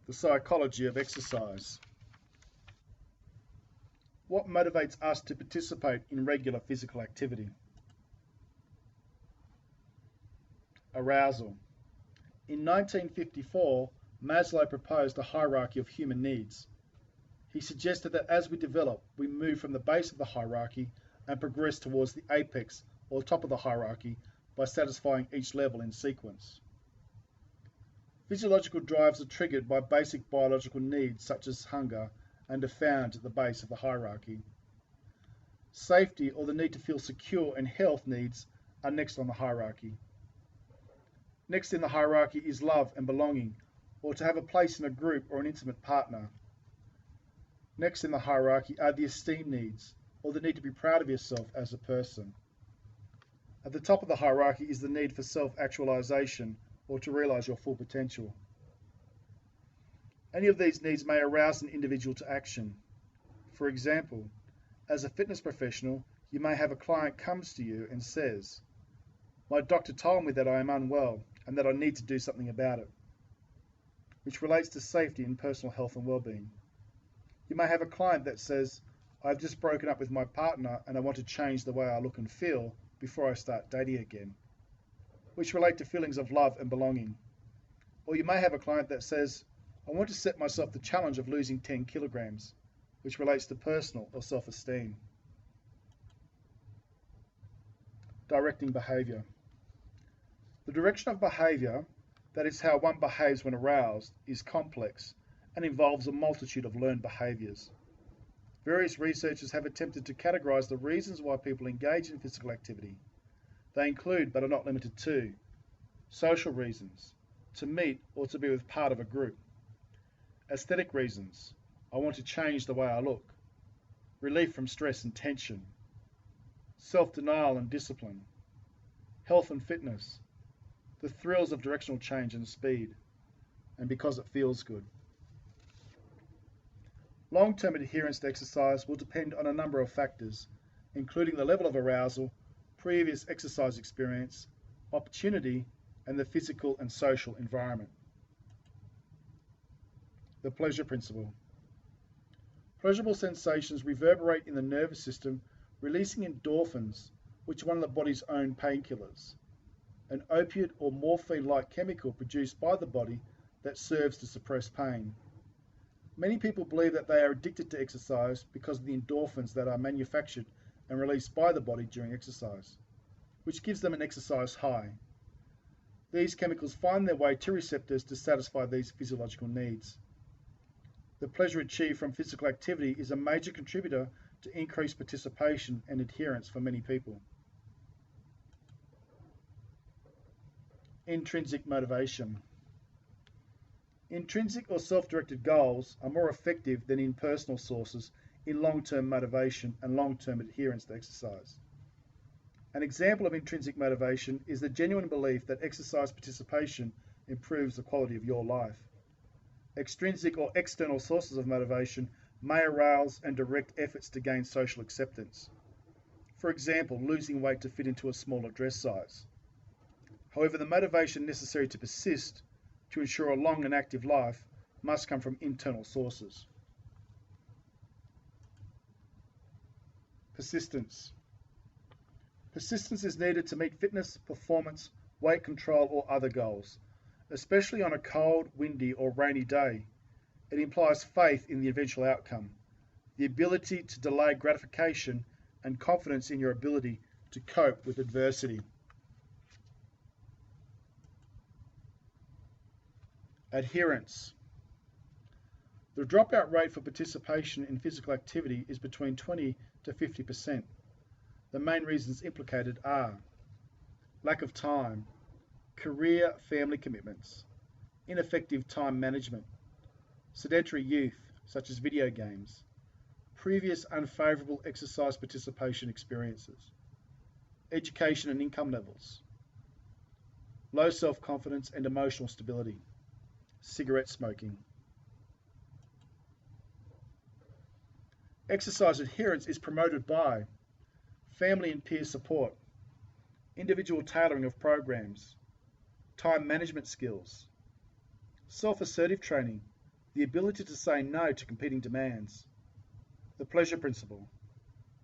The psychology of exercise. What motivates us to participate in regular physical activity? Arousal. In 1954, Maslow proposed a hierarchy of human needs. He suggested that as we develop, we move from the base of the hierarchy and progress towards the apex or top of the hierarchy by satisfying each level in sequence. Physiological drives are triggered by basic biological needs such as hunger and are found at the base of the hierarchy. Safety or the need to feel secure and health needs are next on the hierarchy. Next in the hierarchy is love and belonging, or to have a place in a group or an intimate partner. Next in the hierarchy are the esteem needs, or the need to be proud of yourself as a person. At the top of the hierarchy is the need for self-actualization, or to realize your full potential. Any of these needs may arouse an individual to action. For example, as a fitness professional, you may have a client comes to you and says, "My doctor told me that I am unwell and that I need to do something about it," which relates to safety and personal health and well-being. You may have a client that says, "I've just broken up with my partner and I want to change the way I look and feel before I start dating again," which relate to feelings of love and belonging. Or you may have a client that says, "I want to set myself the challenge of losing 10 kilograms, which relates to personal or self-esteem. Directing behavior. The direction of behavior, that is how one behaves when aroused, is complex and involves a multitude of learned behaviors. Various researchers have attempted to categorize the reasons why people engage in physical activity. They include, but are not limited to, social reasons, to meet or to be with part of a group; aesthetic reasons, I want to change the way I look; relief from stress and tension; self-denial and discipline; health and fitness; the thrills of directional change and speed; and because it feels good. Long-term adherence to exercise will depend on a number of factors, including the level of arousal, previous exercise experience, opportunity, and the physical and social environment. The pleasure principle. Pleasurable sensations reverberate in the nervous system, releasing endorphins, which are one of the body's own painkillers, an opiate or morphine-like chemical produced by the body that serves to suppress pain. Many people believe that they are addicted to exercise because of the endorphins that are manufactured and released by the body during exercise, which gives them an exercise high. These chemicals find their way to receptors to satisfy these physiological needs. The pleasure achieved from physical activity is a major contributor to increased participation and adherence for many people. Intrinsic motivation. Intrinsic or self-directed goals are more effective than impersonal sources in long-term motivation and long-term adherence to exercise. An example of intrinsic motivation is the genuine belief that exercise participation improves the quality of your life. Extrinsic or external sources of motivation may arouse and direct efforts to gain social acceptance. For example, losing weight to fit into a smaller dress size. However, the motivation necessary to persist, to ensure a long and active life, must come from internal sources. Persistence. Persistence is needed to meet fitness, performance, weight control, or other goals, especially on a cold, windy, or rainy day. It implies faith in the eventual outcome, the ability to delay gratification, and confidence in your ability to cope with adversity. Adherence. The dropout rate for participation in physical activity is between 20 to 50%. The main reasons implicated are lack of time, career family commitments, ineffective time management, sedentary youth such as video games, previous unfavorable exercise participation experiences, education and income levels, low self-confidence and emotional stability, cigarette smoking. Exercise adherence is promoted by family and peer support, individual tailoring of programs, time management skills, self-assertive training, the ability to say no to competing demands. The pleasure principle,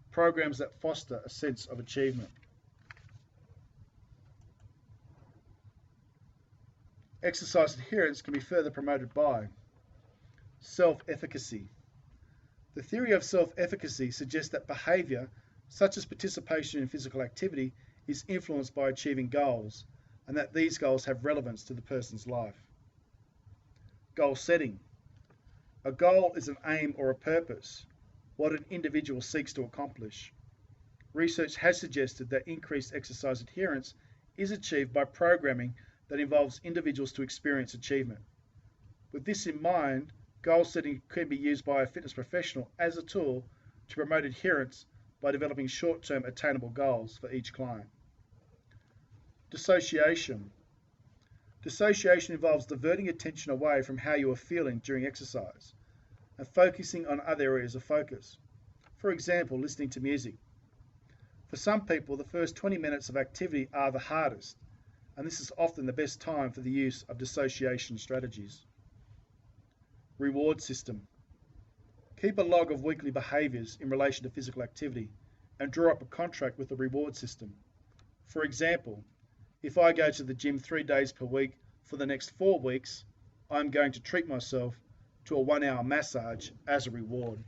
programs that foster a sense of achievement. Exercise adherence can be further promoted by self-efficacy. The theory of self-efficacy suggests that behavior, such as participation in physical activity, is influenced by achieving goals, and that these goals have relevance to the person's life. Goal setting. A goal is an aim or a purpose, what an individual seeks to accomplish. Research has suggested that increased exercise adherence is achieved by programming that involves individuals to experience achievement. With this in mind, goal setting can be used by a fitness professional as a tool to promote adherence by developing short-term attainable goals for each client. Dissociation. Dissociation involves diverting attention away from how you are feeling during exercise and focusing on other areas of focus. For example, listening to music. For some people, the first 20 minutes of activity are the hardest, and this is often the best time for the use of dissociation strategies. Reward system. Keep a log of weekly behaviours in relation to physical activity and draw up a contract with the reward system. For example, if I go to the gym 3 days per week for the next 4 weeks, I'm going to treat myself to a 1-hour massage as a reward.